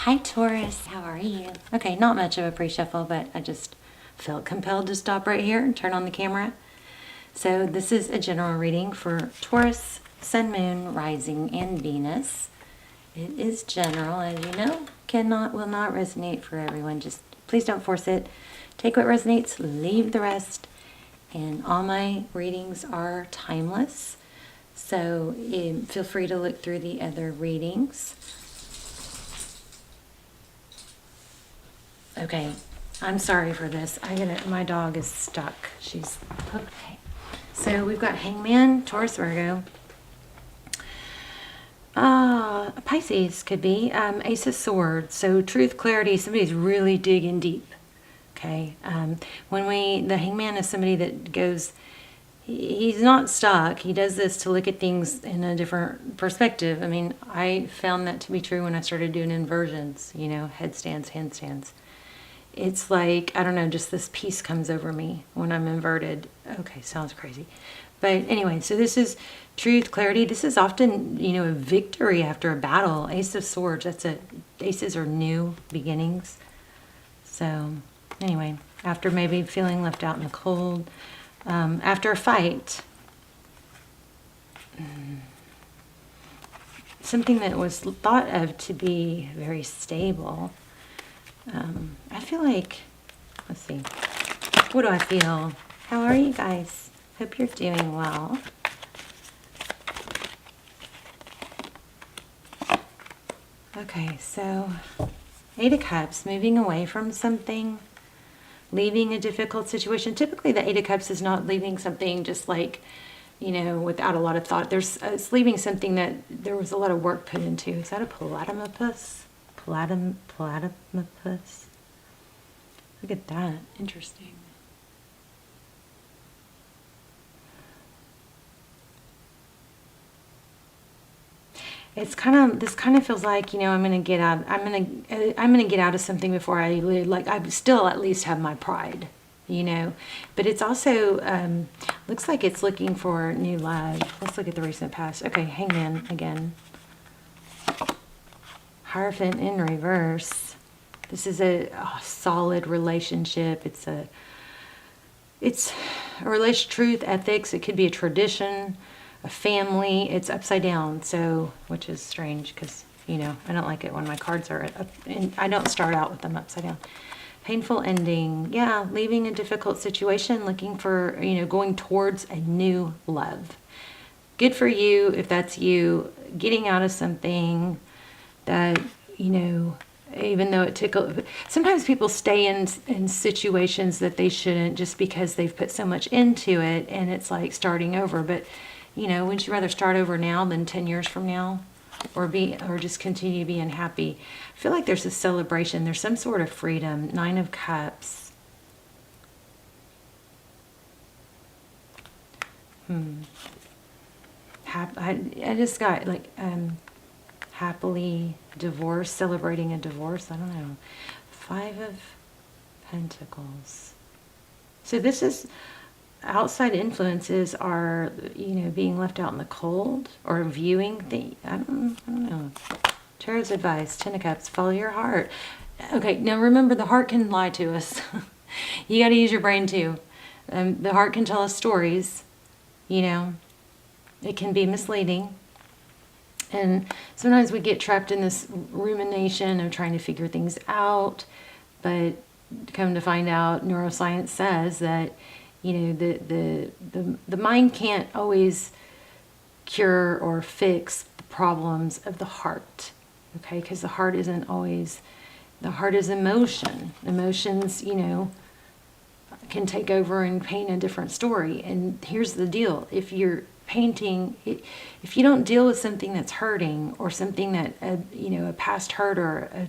Hi Taurus, how are you? Okay, not much of a pre-shuffle, but I just felt compelled to stop right here and turn on the camera. So this is a general reading for Taurus, Sun, Moon, Rising, and Venus. It is general, as you know, will not resonate for everyone. Just please don't force it. Take what resonates, leave the rest. And all my readings are timeless. So feel free to look through the other readings. Okay, I'm sorry for this. My dog is stuck. She's okay. So we've got Hangman, Taurus, Virgo. Pisces could be Ace of Swords. So truth, clarity. Somebody's really digging deep. Okay. The Hangman is somebody that goes. He's not stuck. He does this to look at things in a different perspective. I mean, I found that to be true when I started doing inversions. You know, headstands, handstands. It's like, I don't know, just this peace comes over me when I'm inverted. Okay, sounds crazy. But anyway, so this is truth, clarity. This is often, you know, a victory after a battle. Ace of Swords, aces are new beginnings. So anyway, after maybe feeling left out in the cold, after a fight, something that was thought of to be very stable. I feel like, let's see, what do I feel? How are you guys? Hope you're doing well. Okay, so 8 of Cups, moving away from something, leaving a difficult situation. Typically the 8 of Cups is not leaving something just like, you know, without a lot of thought. It's leaving something that there was a lot of work put into. Is that a platypus? Platypus. Look at that. Interesting. This kind of feels like, you know, I'm gonna get out of something before I still at least have my pride, you know. But it's also looks like it's looking for new love. Let's look at the recent past. Okay, Hangman again. Hierophant in reverse. This is a solid relationship. It's a relation, truth, ethics. It could be a tradition, a family. It's upside down, so, which is strange because, you know, I don't like it when my cards are up, and I don't start out with them upside down. Painful ending. Yeah, leaving a difficult situation, looking for, you know, going towards a new love. Good for you if that's you, getting out of something that, you know, even though it took, sometimes people stay in situations that they shouldn't just because they've put so much into it, and it's like starting over. But, you know, wouldn't you rather start over now than 10 years from now, or just continue being happy? I feel like there's a celebration. There's some sort of freedom. 9 of Cups. I just got like happily divorced, celebrating a divorce. I don't know. 5 of Pentacles. So this is outside influences are, you know, being left out in the cold or viewing the, I don't know. Tarot's advice, 10 of Cups, follow your heart. Okay, now remember, the heart can lie to us. You got to use your brain too. The heart can tell us stories, you know. It can be misleading. And sometimes we get trapped in this rumination of trying to figure things out, but come to find out, neuroscience says that, you know, the mind can't always cure or fix the problems of the heart, okay? Because the heart isn't always, the heart is emotion. Emotions, you know, can take over and paint a different story. And here's the deal: if you're painting, if you don't deal with something that's hurting, or something that you know, a past hurt, or a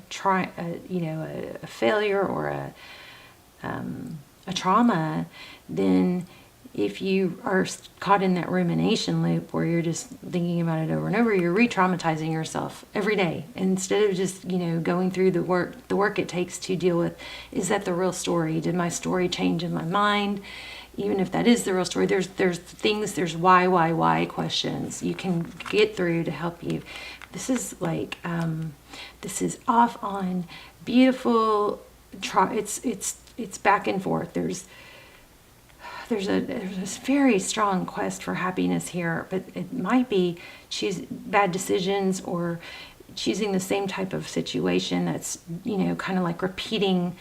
failure, or a trauma, then if you are caught in that rumination loop where you're just thinking about it over and over, you're re-traumatizing yourself every day, instead of just, you know, going through the work it takes to deal with, is that the real story? Did my story change in my mind? Even if that is the real story, there's why questions you can get through to help you. This is like, this is off on beautiful, it's back and forth. There's a very strong quest for happiness here, but it might be bad decisions or choosing the same type of situation that's, you know, kind of like repeating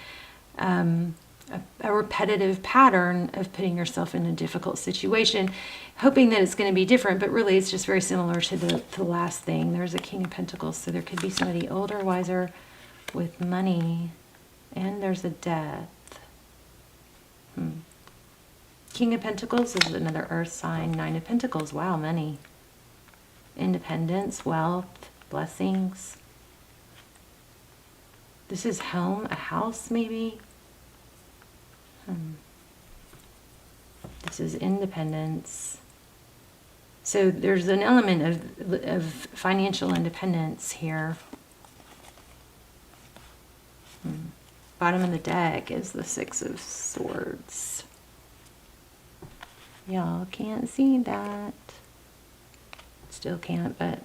a repetitive pattern of putting yourself in a difficult situation, hoping that it's going to be different, but really it's just very similar to the last thing. There's a King of Pentacles, so there could be somebody older, wiser, with money, and there's a death. King of Pentacles is another earth sign. Nine of Pentacles, wow, money. Independence, wealth, blessings. This is home, a house maybe. This is independence. So there's an element of financial independence here. Bottom of the deck is the Six of Swords. Y'all can't see that. Still can't, but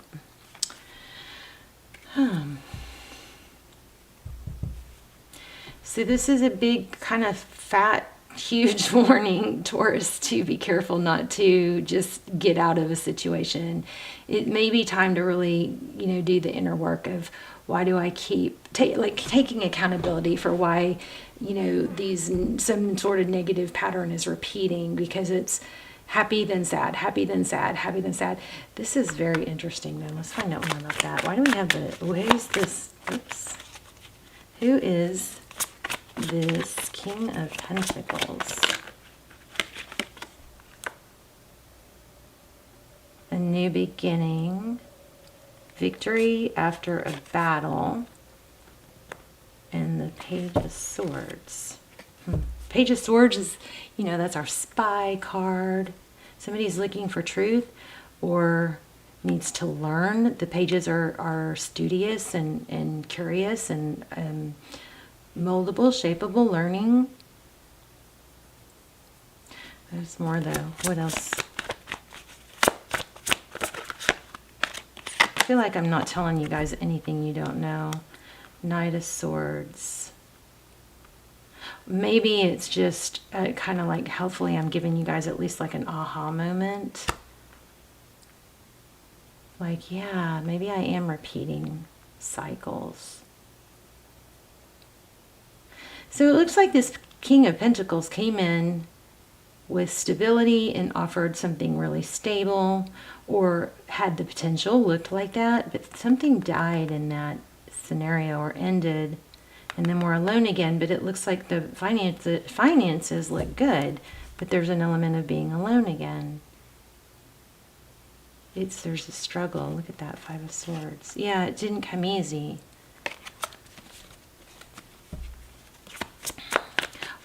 so this is a big kind of fat, huge warning, Taurus, to be careful not to just get out of a situation. It may be time to really, you know, do the inner work of why do I keep taking accountability for why, you know, some sort of negative pattern is repeating, because it's happy then sad, happy then sad, happy then sad. This is very interesting though. Let's find out more about that. Why do we have who is this? Oops. Who is this King of Pentacles? A new beginning, victory after a battle, and the Page of Swords. Page of Swords is, you know, that's our spy card. Somebody's looking for truth or needs to learn. The pages are studious and curious and moldable, shapeable, learning. There's more though. What else? I feel like I'm not telling you guys anything you don't know. Knight of Swords. Maybe it's just kind of like, hopefully I'm giving you guys at least like an aha moment. Like, yeah, maybe I am repeating cycles. So it looks like this King of Pentacles came in with stability and offered something really stable, or had the potential, looked like that, but something died in that scenario or ended, and then we're alone again. But it looks like the finances look good, but there's an element of being alone again. There's a struggle. Look at that, Five of Swords. Yeah, it didn't come easy.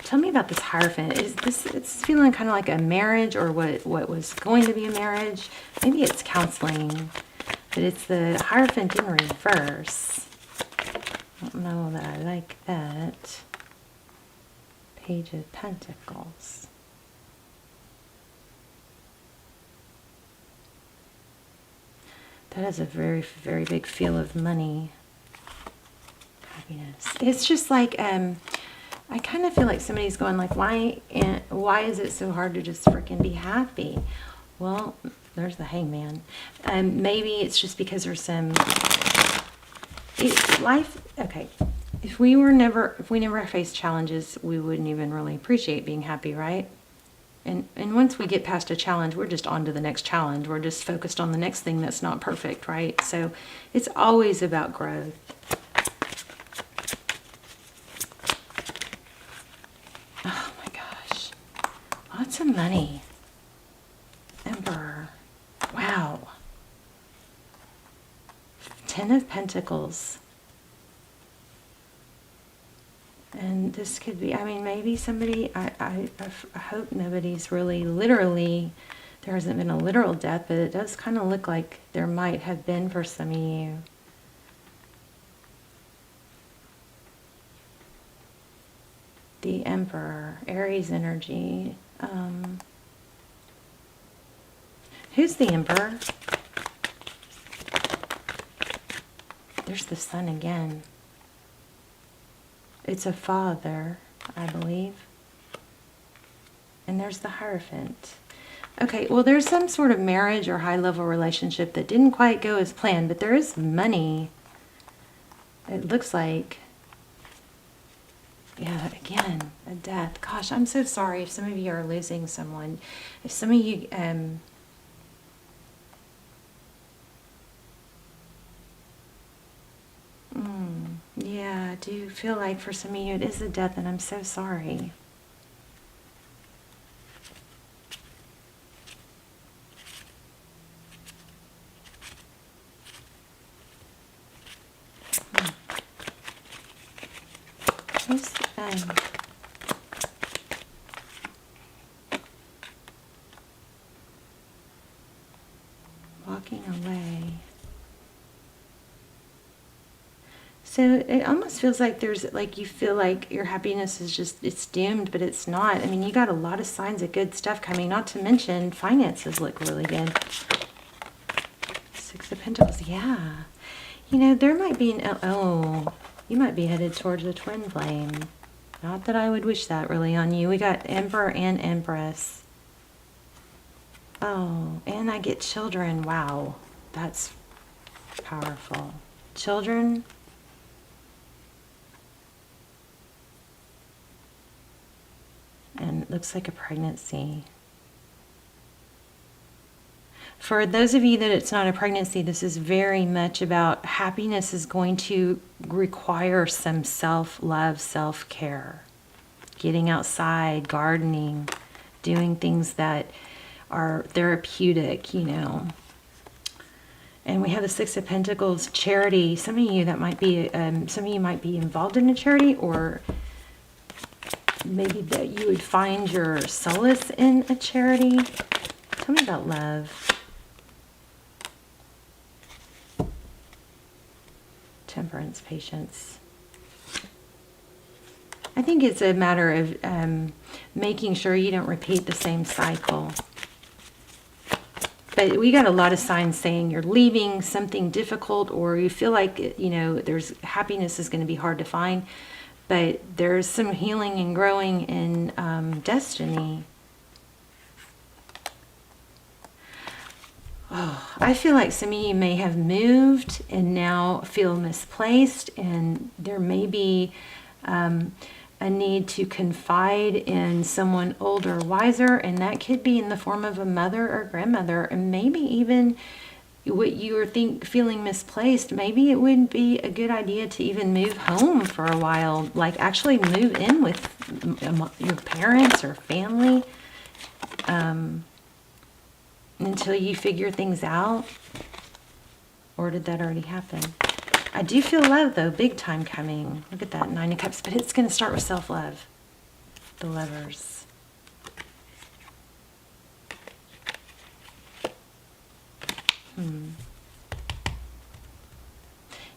Tell me about this Hierophant. It's feeling kind of like a marriage, or what was going to be a marriage. Maybe it's counseling, but it's the Hierophant in reverse. I don't know that I like that. Page of Pentacles. That has a very, very big feel of money. Happiness. It's just like, I kind of feel like somebody's going like, why is it so hard to just freaking be happy? Well, there's the Hangman. Maybe it's just because there's some life. Okay, if we never faced challenges, we wouldn't even really appreciate being happy, right? And once we get past a challenge, we're just on to the next challenge. We're just focused on the next thing that's not perfect, right? So it's always about growth. Oh my gosh. Lots of money. Emperor. Wow. 10 of Pentacles. And this could be, I mean, maybe somebody, I hope nobody's really literally, there hasn't been a literal death, but it does kind of look like there might have been for some of you. The Emperor, Aries energy. Who's the Emperor? there's the sun again. It's a father, I believe. And there's the Hierophant. Okay, well, there's some sort of marriage or high-level relationship that didn't quite go as planned, but there is money. It looks like. Yeah, again, a death. Gosh, I'm so sorry if some of you are losing someone. If some of you, yeah, I do feel like for some of you it is a death, and I'm so sorry. Who's, walking away. So it almost feels like there's, like, you feel like your happiness is just, it's doomed, but it's not. I mean, you got a lot of signs of good stuff coming, not to mention finances look really good. Six of Pentacles, yeah. You know, there might be an, oh, you might be headed towards a twin flame. Not that I would wish that really on you. We got Emperor and Empress. Oh, and I get children. Wow, that's powerful. Children. And it looks like a pregnancy. For those of you that it's not a pregnancy, this is very much about happiness is going to require some self-love, self-care. Getting outside, gardening, doing things that are therapeutic, you know. And we have the Six of Pentacles, charity. Some of you that might be, some of you might be involved in a charity, or maybe that you would find your solace in a charity. Tell me about love. Temperance, patience. I think it's a matter of making sure you don't repeat the same cycle. But we got a lot of signs saying you're leaving something difficult, or you feel like, you know, there's happiness is going to be hard to find. But there's some healing and growing in destiny. Oh, I feel like some of you may have moved and now feel misplaced, and there may be a need to confide in someone older, wiser, and that could be in the form of a mother or grandmother, and maybe even what you are feeling misplaced. Maybe it would be a good idea to even move home for a while, like actually move in with your parents or family. Until you figure things out. Or did that already happen? I do feel love, though, big time coming. Look at that, Nine of Cups. But it's going to start with self-love. The Lovers.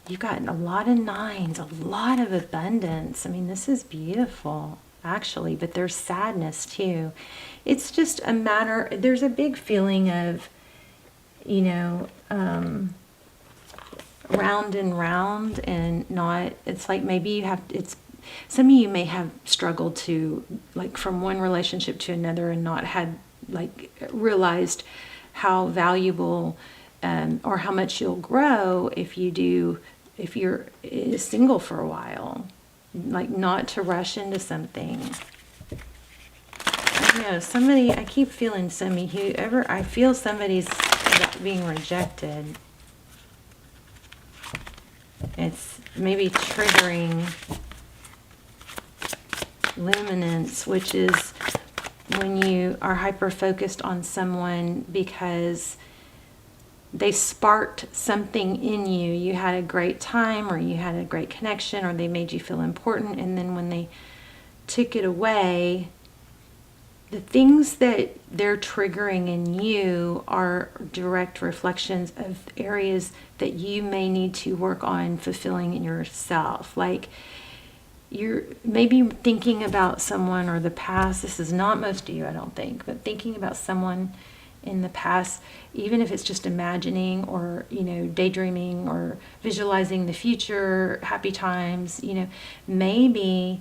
You've got a lot of nines, a lot of abundance. I mean, this is beautiful, actually, but there's sadness too. It's just a matter, there's a big feeling of, you know, round and round, and not, it's like maybe you have, it's, some of you may have struggled to, like, from one relationship to another and not had, like, realized how valuable or how much you'll grow if you're single for a while. Like, not to rush into something. I know, somebody, I keep feeling whoever, I feel somebody's being rejected. It's maybe triggering luminance, which is when you are hyper-focused on someone because they sparked something in you. You had a great time, or you had a great connection, or they made you feel important, and then when they took it away, the things that they're triggering in you are direct reflections of areas that you may need to work on fulfilling in yourself. Like, you're maybe thinking about someone or the past. This is not most of you, I don't think, but thinking about someone in the past, even if it's just imagining or, daydreaming or visualizing the future, happy times, maybe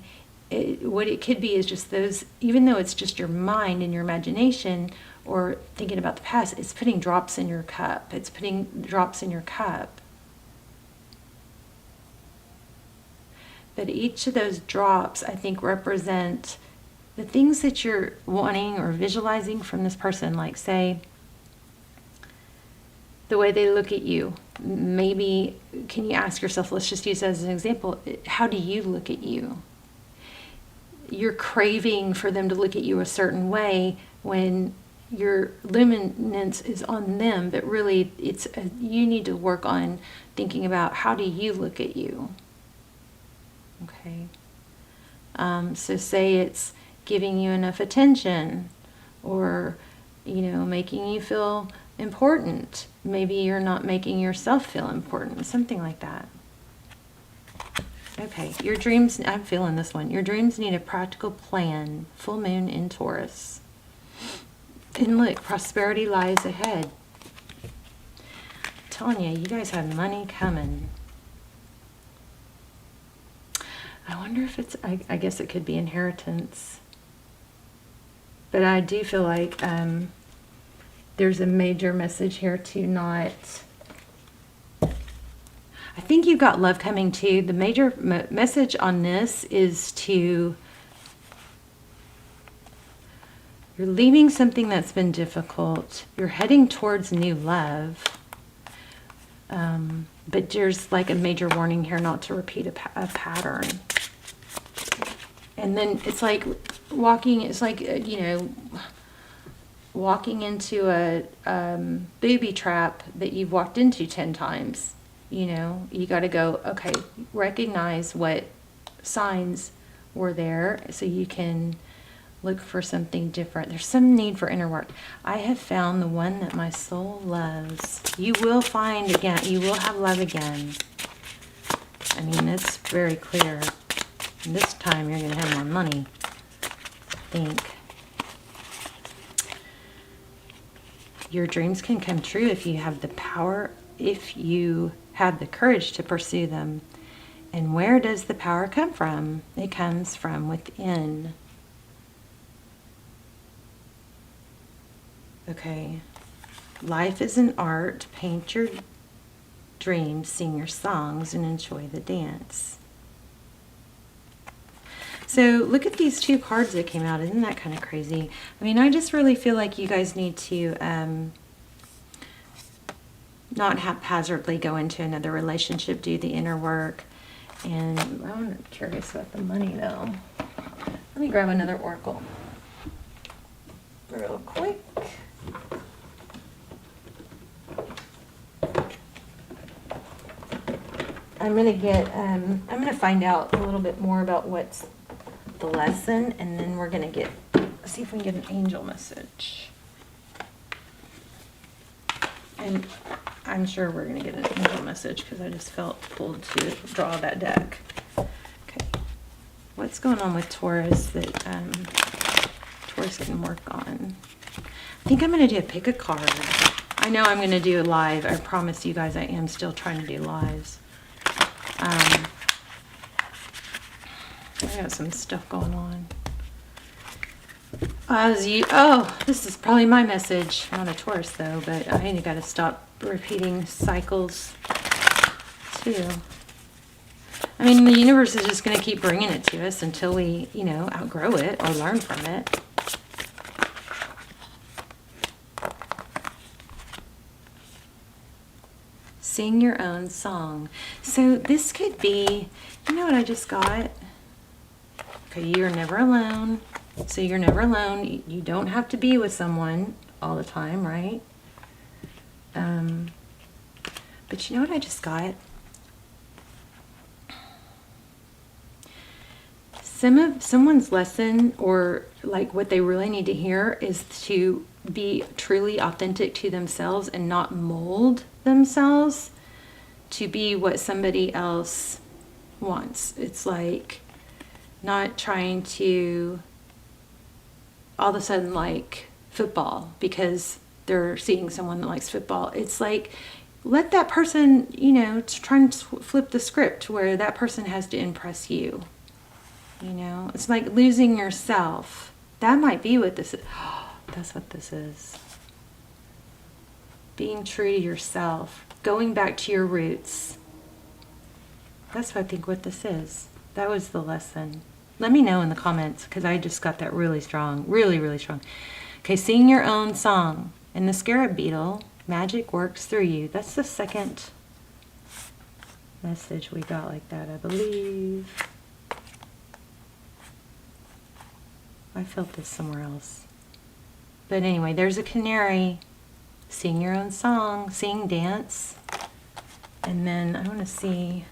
what it could be is just those, even though it's just your mind and your imagination or thinking about the past, it's putting drops in your cup. It's putting drops in your cup. But each of those drops, I think, represent the things that you're wanting or visualizing from this person. Like, say, the way they look at you. Maybe, can you ask yourself, let's just use as an example, how do you look at you? You're craving for them to look at you a certain way when your luminance is on them, but really you need to work on thinking about, how do you look at you? Okay. So say it's giving you enough attention, or, making you feel important. Maybe you're not making yourself feel important, something like that. Okay, your dreams, I'm feeling this one. Your dreams need a practical plan. Full moon in Taurus. And look, prosperity lies ahead. I'm telling you, you guys have money coming. I wonder if it's, I guess it could be inheritance. But I do feel like there's a major message here to not... I think you've got love coming too. The major message on this is to... You're leaving something that's been difficult. You're heading towards new love. But there's like a major warning here not to repeat a pattern. And then it's like walking into a booby trap that you've walked into 10 times. You got to go, okay, recognize what signs were there so you can look for something different. There's some need for inner work. I have found the one that my soul loves. You will find again, you will have love again. I mean, it's very clear. And this time you're going to have more money, I think. Your dreams can come true if you have the power, if you have the courage to pursue them. And where does the power come from? It comes from within. Okay. Life is an art. Paint your dreams, sing your songs, and enjoy the dance. So look at these two cards that came out. Isn't that kind of crazy? I mean, I just really feel like you guys need to not haphazardly go into another relationship, do the inner work. And I'm curious about the money though. Let me grab another oracle real quick. I'm gonna find out a little bit more about what's the lesson, and then we're gonna see if we can get an angel message. And I'm sure we're gonna get an angel message because I just felt pulled to draw that deck. Okay, what's going on with Taurus that Taurus can work on? I think I'm gonna do a pick a card. I know I'm gonna do a live. I promise you guys I am still trying to do lives. I got some stuff going on. This is probably my message. Not a Taurus though, but I got to stop repeating cycles too. I mean, the universe is just going to keep bringing it to us until we, outgrow it or learn from it. Sing your own song. So this could be, you know what I just got? Okay, you're never alone. So you're never alone. You don't have to be with someone all the time, right? But you know what I just got? Someone's lesson, or like what they really need to hear, is to be truly authentic to themselves and not mold themselves to be what somebody else wants. It's like not trying to all of a sudden like football because they're seeing someone that likes football. It's like, let that person, you know, try and flip the script where that person has to impress you. You know, it's like losing yourself. That might be what this is. That's what this is. Being true to yourself. Going back to your roots. That's what I think what this is. That was the lesson. Let me know in the comments, because I just got that really strong. Really, really strong. Okay, sing your own song. And the scarab beetle, magic works through you. That's the second message we got like that, I believe. I felt this somewhere else. But anyway, there's a canary. Sing your own song. Sing, dance. And then I want to see...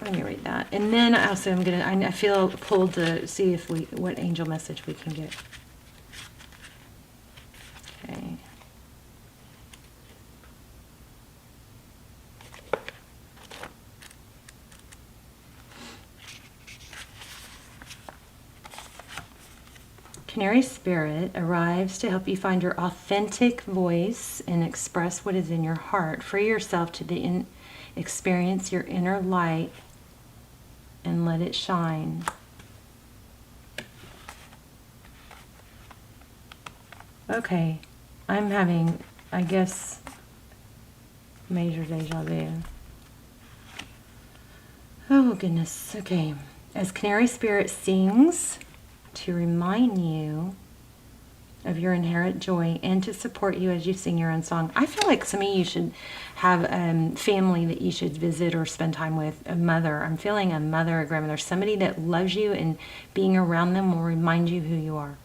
let me read that. And then also I feel pulled to see if what angel message we can get. Okay. Canary Spirit arrives to help you find your authentic voice and express what is in your heart. Free yourself to experience your inner light and let it shine. Okay, I'm having, I guess, major deja vu. Oh goodness, okay. As Canary Spirit sings to remind you of your inherent joy and to support you as you sing your own song. I feel like some of you should have family that you should visit or spend time with. A mother. I'm feeling a mother, a grandmother, somebody that loves you, and being around them will remind you who you are.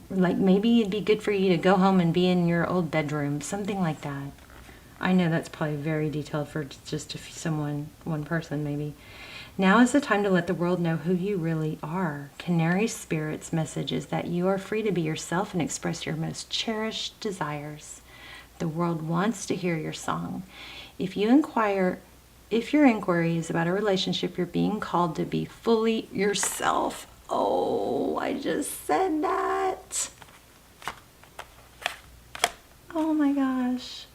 Like maybe it'd be good for you to go home and be in your old bedroom, something like that. I know that's probably very detailed for just one person maybe. Now is the time to let the world know who you really are. Canary Spirit's message is that you are free to be yourself and express your most cherished desires. The world wants to hear your song. If your inquiry is about a relationship, you're being called to be fully yourself. Oh, I just said that. Oh my gosh.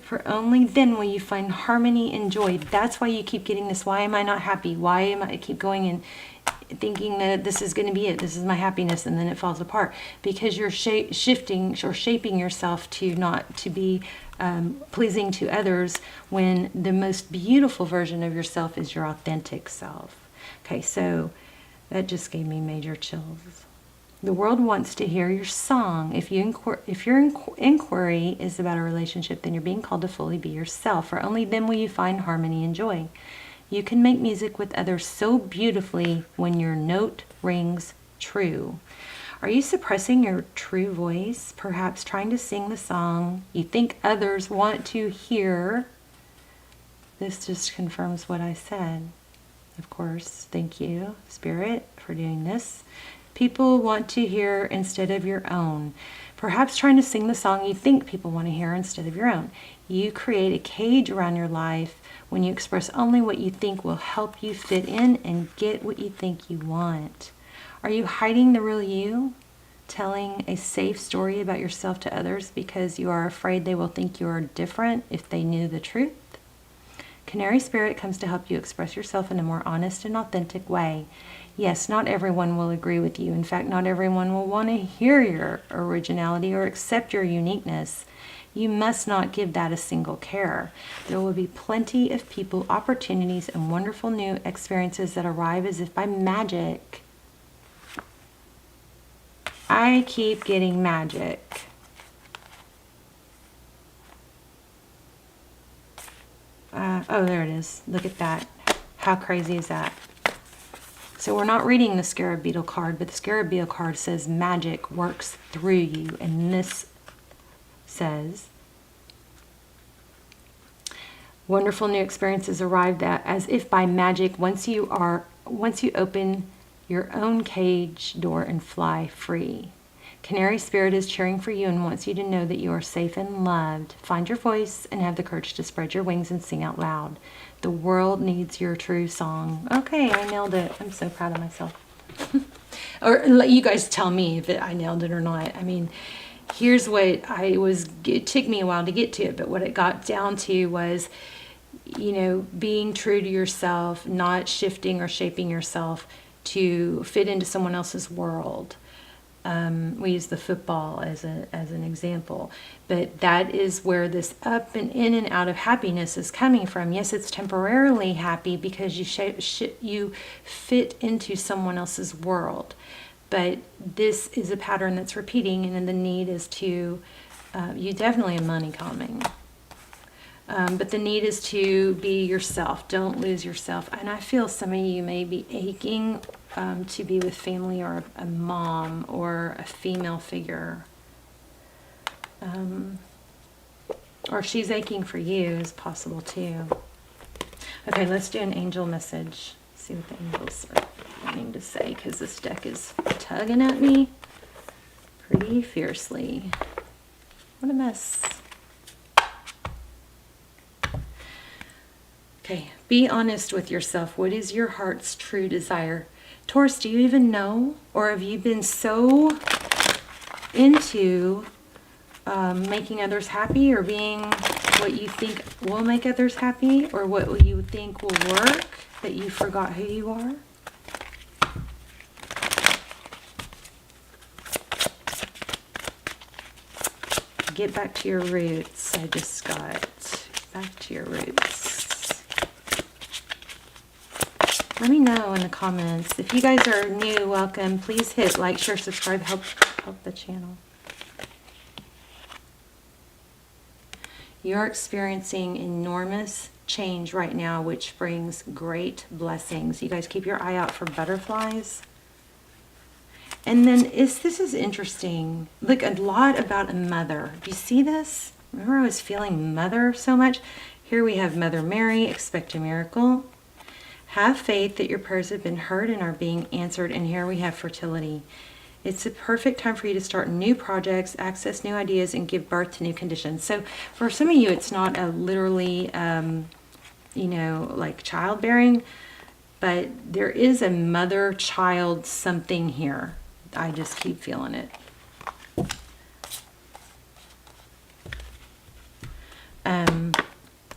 For only then will you find harmony and joy. That's why you keep getting this. Why am I not happy? Why am I keep going and thinking that this is going to be it? This is my happiness, and then it falls apart because you're shifting or shaping yourself to not to be pleasing to others when the most beautiful version of yourself is your authentic self. Okay, so that just gave me major chills. The world wants to hear your song. If your inquiry is about a relationship, then you're being called to fully be yourself. For only then will you find harmony and joy. You can make music with others so beautifully when your note rings true. Are you suppressing your true voice? Perhaps trying to sing the song you think others want to hear? This just confirms what I said. Of course, thank you, Spirit, for doing this. People want to hear instead of your own. Perhaps trying to sing the song you think people want to hear instead of your own. You create a cage around your life when you express only what you think will help you fit in and get what you think you want. Are you hiding the real you? Telling a safe story about yourself to others because you are afraid they will think you are different if they knew the truth? Canary Spirit comes to help you express yourself in a more honest and authentic way. Yes, not everyone will agree with you. In fact, not everyone will want to hear your originality or accept your uniqueness. You must not give that a single care. There will be plenty of people, opportunities, and wonderful new experiences that arrive as if by magic. I keep getting magic. Oh, there it is. Look at that. How crazy is that? So we're not reading the Scarab Beetle card, but the Scarab Beetle card says magic works through you. And this says, wonderful new experiences arrive that as if by magic once you open your own cage door and fly free. Canary Spirit is cheering for you and wants you to know that you are safe and loved. Find your voice and have the courage to spread your wings and sing out loud. The world needs your true song. Okay, I nailed it. I'm so proud of myself. or let you guys tell me if I nailed it or not. I mean, here's what it took me a while to get to it, but what it got down to was, you know, being true to yourself, not shifting or shaping yourself to fit into someone else's world. We use the football as an example, but that is where this up and in and out of happiness is coming from. Yes, it's temporarily happy because you fit into someone else's world, but this is a pattern that's repeating, and then the need is to, you definitely have money coming. But the need is to be yourself. Don't lose yourself. And I feel some of you may be aching to be with family or a mom or a female figure. Or she's aching for you is possible too. Okay, let's do an angel message. See what the angels are wanting to say, because this deck is tugging at me pretty fiercely. What a mess. Okay, be honest with yourself. What is your heart's true desire? Taurus, do you even know? Or have you been so into making others happy, or being what you think will make others happy, or what you think will work, that you forgot who you are? Get back to your roots. I just got back to your roots. Let me know in the comments. If you guys are new, welcome. Please hit like, share, subscribe, help the channel. You're experiencing enormous change right now, which brings great blessings. You guys keep your eye out for butterflies. And then this is interesting. Look, a lot about a mother. Do you see this? Remember I was feeling mother so much? Here we have Mother Mary, expect a miracle. Have faith that your prayers have been heard and are being answered. And here we have fertility. It's a perfect time for you to start new projects, access new ideas, and give birth to new conditions. So for some of you, it's not a literally, you know, like childbearing, but there is a mother-child something here. I just keep feeling it.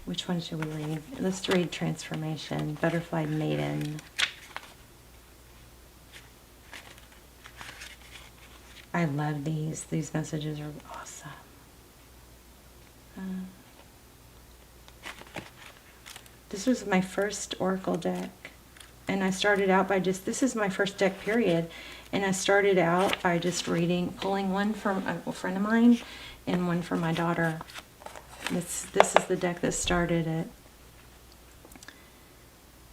Which one should we read? Let's read Transformation, Butterfly Maiden. I love these. These messages are awesome. This was my first Oracle deck. And I started out by this is my first deck period. And I started out by just pulling one from a friend of mine and one from my daughter. This is the deck that started it.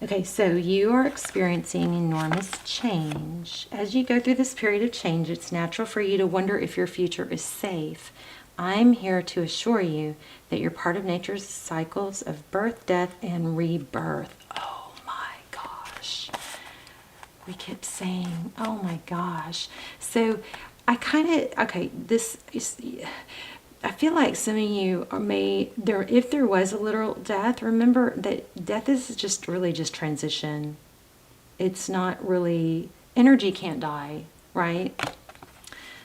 Okay, so you are experiencing enormous change. As you go through this period of change, it's natural for you to wonder if your future is safe. I'm here to assure you that you're part of nature's cycles of birth, death, and rebirth. Oh my gosh. We kept saying, oh my gosh. So I feel like some of you if there was a literal death, remember that death is just really just transition. It's not really, energy can't die, right?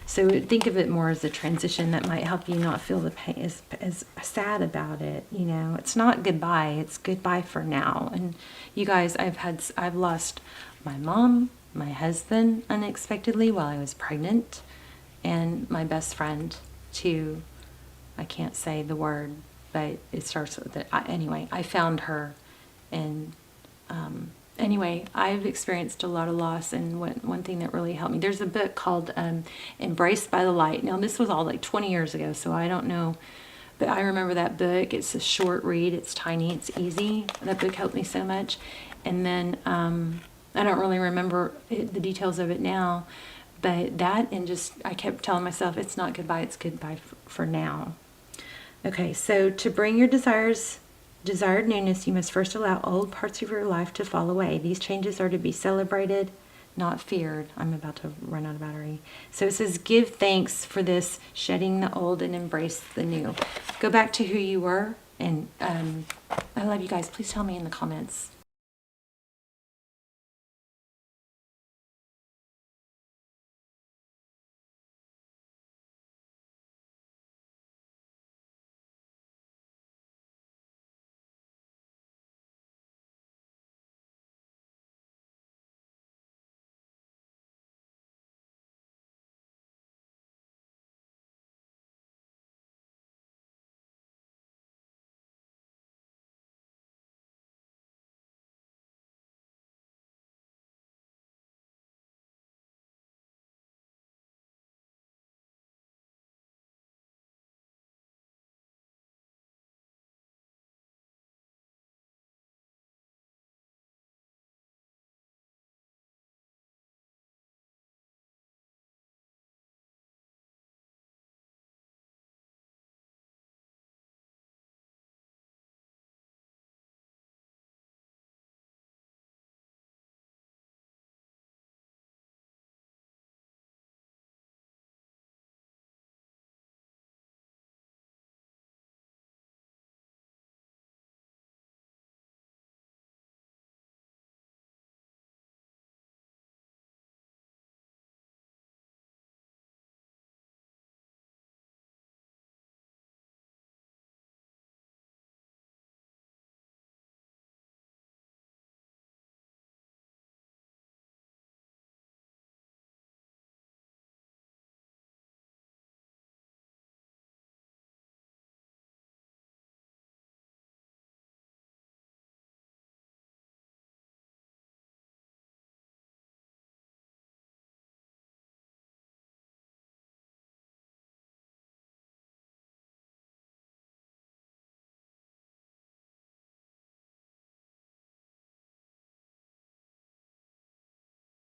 So think of it more as a transition that might help you not feel the pain, as sad about it. You know, it's not goodbye, it's goodbye for now. And you guys, I've lost my mom, my husband unexpectedly while I was pregnant, and my best friend too. I can't say the word, but it starts with it. Anyway, I found her, and anyway, I've experienced a lot of loss, and one thing that really helped me, there's a book called Embraced by the Light. Now, this was all like 20 years ago, so I don't know, but I remember that book. It's a short read. It's tiny. It's easy. That book helped me so much. And then I don't really remember the details of it now, but that, and just I kept telling myself, it's not goodbye, it's goodbye for now. Okay, so to bring your desired newness, you must first allow old parts of your life to fall away. These changes are to be celebrated, not feared. I'm about to run out of battery. So it says, give thanks for this, shedding the old and embrace the new. Go back to who you were, and I love you guys. Please tell me in the comments